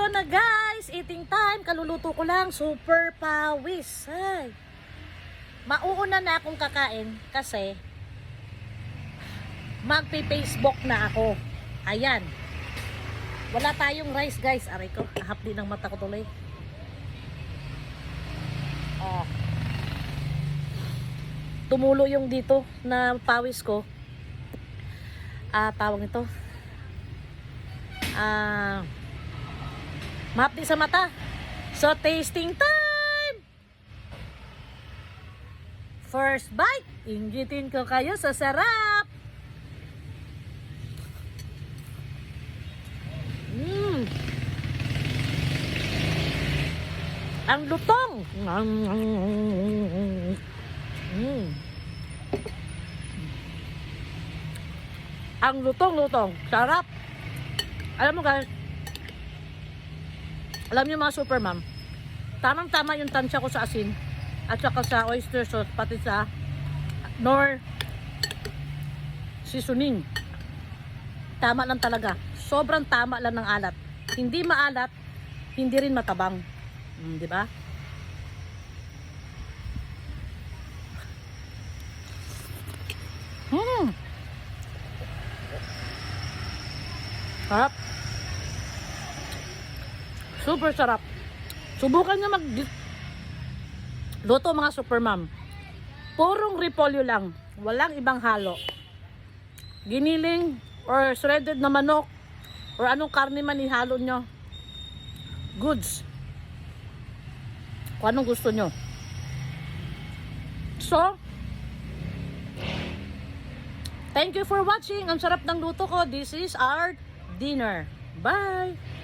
na guys, eating time. Kaluluto ko lang, super pawis. Ay. Mauuna na akong kakain kasi magpi-Facebook na ako. Ayan. Wala tayong rice guys. Aray ko, hapdi ng mata ko tuloy. Oh. Tumulo yung dito na pawis ko. Tawag ito. Mahapdi sa mata. So, tasting time! First bite. Inggitin ko kayo sa sarap. Ang lutong. Ang lutong. Sarap. Alam mo guys, alam niyo mga super mom, tamang-tama yung tansya ko sa asin at saka sa oyster sauce, pati sa nor seasoning. Tama lang talaga. Sobrang tama lang ng alat. Hindi maalat, hindi rin matabang. Di ba? Sarap. Super sarap. Subukan nyo luto mga super mom. Purong repolyo lang. Walang ibang halo. Giniling or shredded na manok or anong karne man ihalo nyo. Goods. Kung anong gusto nyo. So, thank you for watching. Ang sarap ng luto ko. This is our dinner. Bye!